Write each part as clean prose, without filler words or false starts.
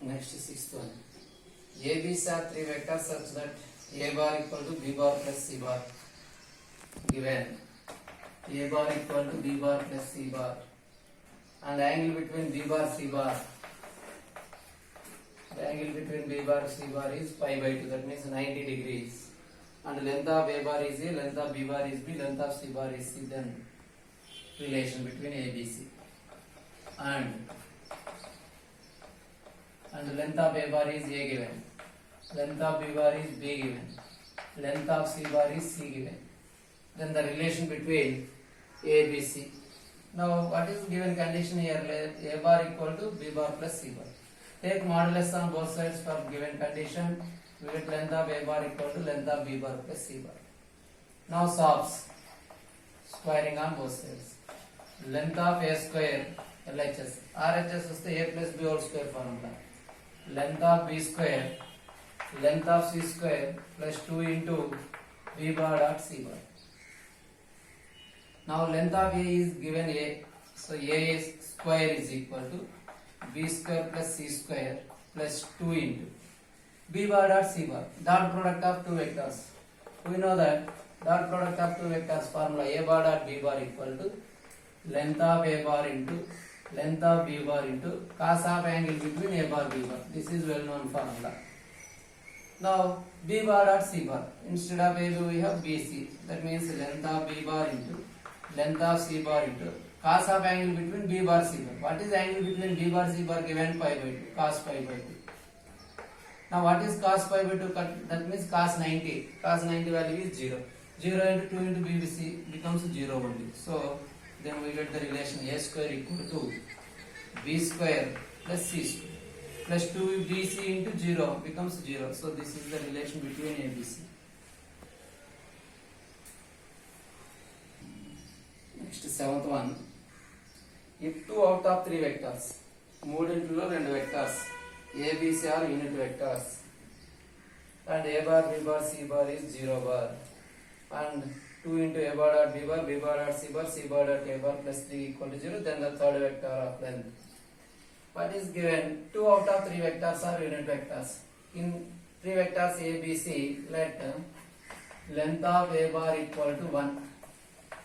Next sixth one. A, B are three vectors such that A bar equal to B bar plus C bar. Given A bar equal to B bar plus C bar, and angle between B bar C bar. The angle between B bar C bar is pi by 2. That means 90 degrees. And length of A bar is A, length of B bar is B, length of C bar is C. Then relation between A, B, C. And length of A bar is A given, length of B bar is B given, length of C bar is C given. Then the relation between A, B, C. Now what is given condition here? A bar equal to B bar plus C bar. Take modulus on both sides for given condition. We get length of A bar equal to length of B bar plus C bar. Now solves. Squaring on both sides. Length of A square LHS. RHS is the A plus B whole square formula. Length of B square, length of C square plus 2 into B bar dot C bar. Now length of A is given A, so A square is equal to B square plus C square plus 2 into B bar dot C bar, dot product of two vectors. We know that dot product of two vectors formula A bar dot B bar equal to length of A bar into length of B bar into cos of angle between A bar B bar. This is well known formula. Now B bar dot C bar, instead of A we have BC. That means length of B bar into length of C bar into cos of angle between B bar C bar. What is angle between B bar C bar given? Pi by 2, cos pi by 2. Now what is cos pi by 2? That means cos 90. Cos 90 value is 0. 0 into 2 into BBC becomes 0 only. So then we get the relation A square equal to B square plus C square plus 2BC into 0 becomes 0. So this is the relation between A, B, C. Next seventh one. If 2 out of 3 vectors, మూడింటిలో 2 vectors A, B, C are unit vectors and A bar, B bar, C bar is 0 bar and 2 into A bar dot B bar dot C bar dot A bar plus 3 equal to 0, then the third vector of length. What is given? 2 out of 3 vectors are unit vectors. In 3 vectors A, B, C, let length of A bar equal to 1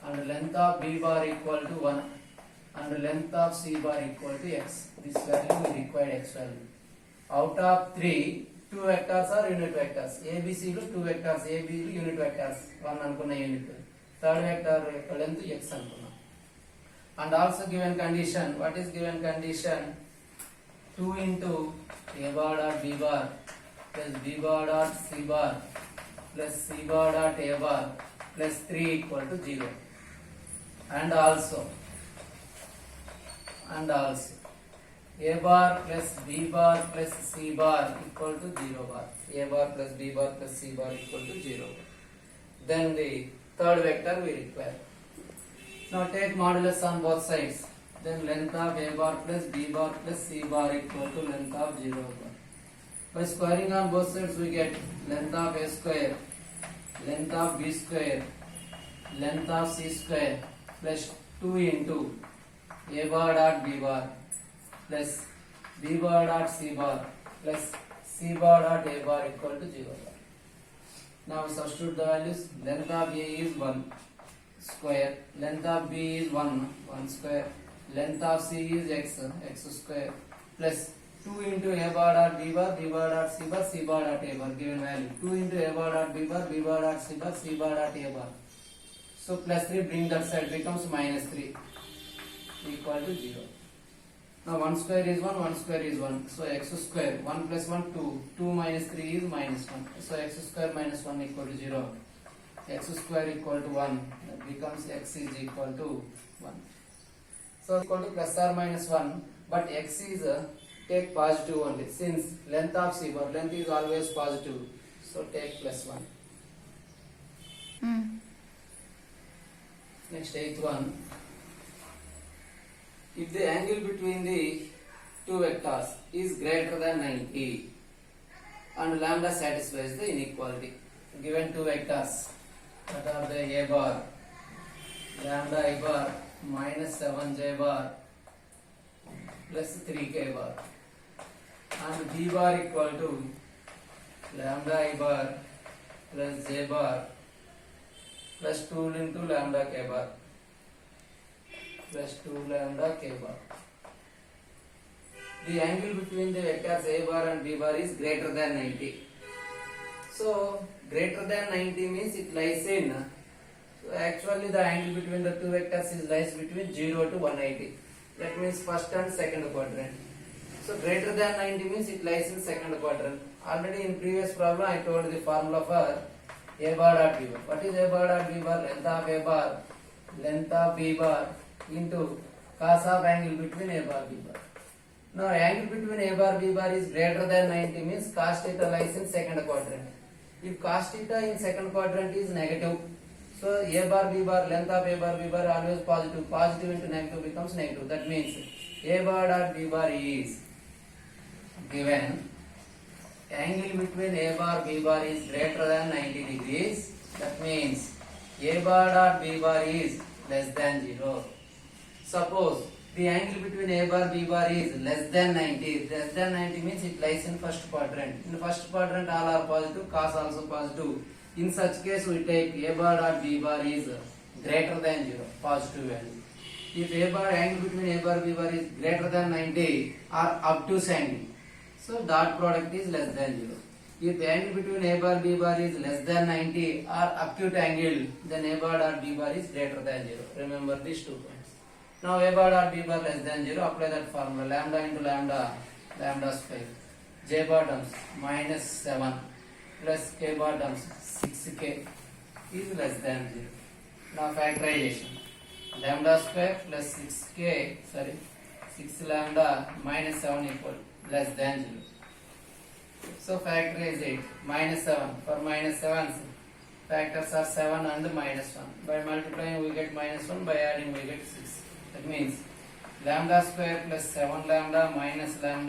and length of B bar equal to 1 and length of C bar equal to x. This value we required x value. Out of 3, 2 vectors are unit vectors. A, B, C 2 vectors. A, B unit vectors. 1 అనుకున్న unit. Third vector length x అనుకున్న. And also given condition. What is given condition? 2 into A bar dot B bar plus B bar dot C bar plus C bar dot A bar plus 3 equal to 0. And also A bar plus B bar plus C bar equal to 0 bar. A bar plus B bar plus C bar equal to 0. Then the third vector we require. Now take modulus on both sides. Then length of A bar plus B bar plus C bar equal to length of 0 bar. By squaring on both sides we get length of A square, length of B square, length of C square plus 2 into A bar dot B bar plus B bar dot C bar plus C bar dot A bar equal to 0 bar. Now substitute the values. Length of A is 1 square, length of B is 1 square, length of C is x square plus 2 into A bar dot B bar dot C bar dot A bar given value. 2 into A bar dot B bar dot C bar dot A bar. So plus 3 bring that side becomes minus 3 equal to 0. Now 1 square is 1 square is 1. So x square 1 plus 1 2. 2 minus 3 is minus 1. So x square minus 1 equal to 0. X square equal to 1. That becomes x is equal to 1. So equal to plus or minus 1. But x is take positive only. Since length of C bar, length is always positive. So take plus 1. Next 8th one. If the angle between the two vectors is greater than 90 and lambda satisfies the inequality. Given two vectors that are the A bar, lambda I bar minus 7j bar plus 3k bar and b bar equal to lambda I bar plus j bar plus 2 into lambda k bar plus 2 lambda k bar. The angle between the vectors a bar and b bar is greater than 90. So greater than 90 means it lies in. So actually the angle between the two vectors is lies between 0 to 180. That means first and second quadrant. So greater than 90 means it lies in second quadrant. Already in previous problem I told the formula for a bar dot b bar. What is a bar dot b bar? Length of a bar, length of b bar into cos of angle between a bar b bar. Now angle between a bar b bar is greater than 90 means cos theta lies in second quadrant. If cos theta in second quadrant is negative, so a bar b bar, length of a bar b bar always positive. Positive into negative becomes negative. That means a bar dot b bar is given angle between a bar b bar is greater than 90 degrees. That means a bar dot b bar is less than 0. Suppose the angle between a bar b bar is less than 90. Less than 90 means it lies in first quadrant. In first quadrant all are positive, cos also positive. In such case we take a bar dot b bar is greater than 0, positive value. If a bar angle between a bar b bar is greater than 90 or obtuse angle, so dot product is less than 0. If angle between a bar b bar is less than 90 or acute angle, then a bar dot b bar is greater than 0. Remember these 2 points. Now a bar dot b bar less than 0, apply that formula lambda into lambda, lambda square. J bar terms minus 7 plus k bar terms 6k is less than 0. Now factorization. Lambda square plus 6 lambda minus 7 equal less than 0. So factorize it. Minus 7. For minus 7, factors are 7 and minus 1. By multiplying we get minus 1, by adding we get 6. That means lambda square plus 7 lambda minus 7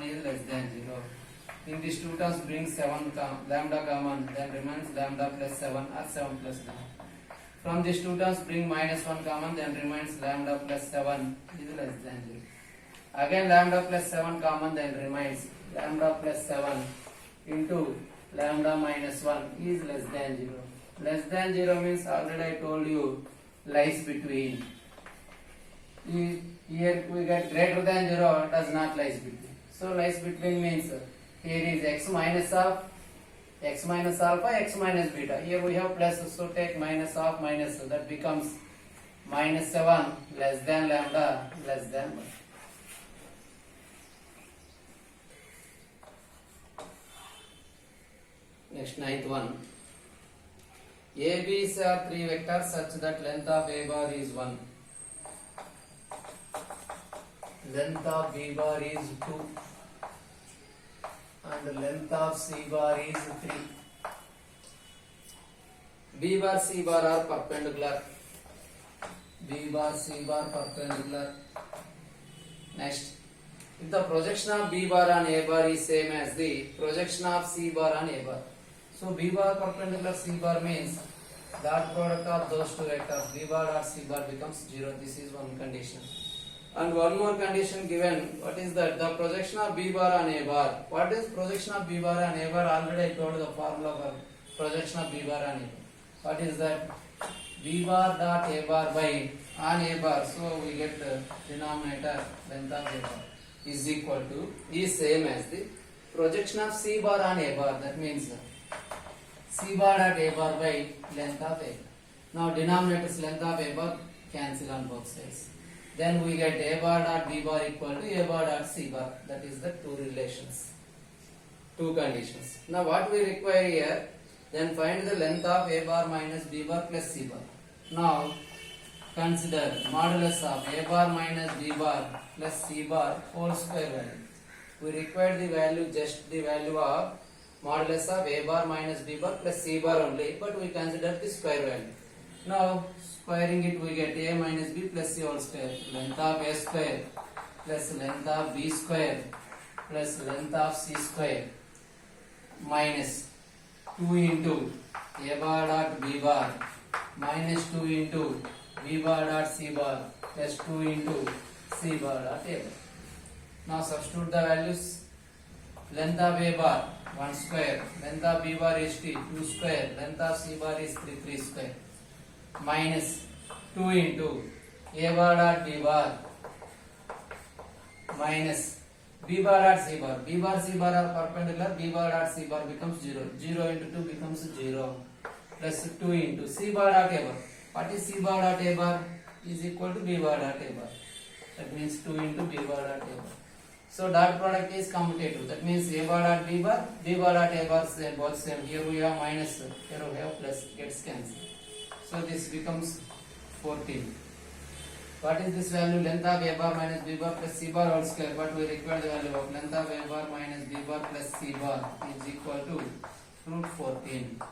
is less than 0. In these two terms bring 7 lambda common, then remains lambda plus 7 or 7 plus 9. From these two terms bring minus 1 common, then remains lambda plus 7 is less than 0. Again lambda plus 7 common, then remains lambda plus 7 into lambda minus 1 is less than 0. Less than 0 means already I told you lies between. Here we get greater than 0 does not lies between. So lies between means here is x minus alpha, x minus beta. Here we have plus, so take minus of minus, so that becomes minus 7 less than lambda less than 1. Next, ninth one. A, B are 3 vectors such that length of A bar is 1. Length of B bar is 2. And length of C bar is 3. B bar C bar are perpendicular. B bar C bar perpendicular. Next, if the projection of B bar on A bar is same as the projection of C bar on A bar. So B bar perpendicular C bar means dot product of those two vectors B bar dot C bar becomes 0. This is one condition. And one more condition given. What is that? The projection of B bar on A bar. What is projection of B bar on A bar? Already I told the formula for projection of B bar on A bar. What is that? B bar dot A bar by on A bar. So we get the denominator length of A bar is equal to is same as the projection of C bar on A bar. That means C bar dot A bar by length of A. Now denominators length of A bar cancel on both sides. Then we get A bar dot B bar equal to A bar dot C bar. That is the two relations, two conditions. Now what we require here, then find the length of A bar minus B bar plus C bar. Now consider modulus of A bar minus B bar plus C bar whole square value. We require the value, just the value of modulus of A bar minus B bar plus C bar only, but we consider the square value. Now squaring it we get A minus B plus C whole square. Length of A square plus length of B square plus length of C square minus 2 into A bar dot B bar minus 2 into B bar dot C bar plus 2 into C bar dot A bar. Now substitute the values. length of A bar 1 square, length of B bar is 2 square, length of C bar is 3 square, minus 2 into A bar dot B bar minus B bar dot C bar. B bar C bar are perpendicular. B bar dot C bar becomes 0. 0 into 2 becomes 0. Plus 2 into C bar dot A bar. What is C bar dot A bar? Is equal to B bar dot A bar. That means 2 into B bar dot A bar. So dot product is commutative. That means A bar dot B bar dot A bar same, both same. Here we have minus, here we have plus, gets cancelled. So this becomes 14. What is this value? Length of A bar minus B bar plus C bar whole square. But we require the value of length of A bar minus B bar plus C bar is equal to root 14.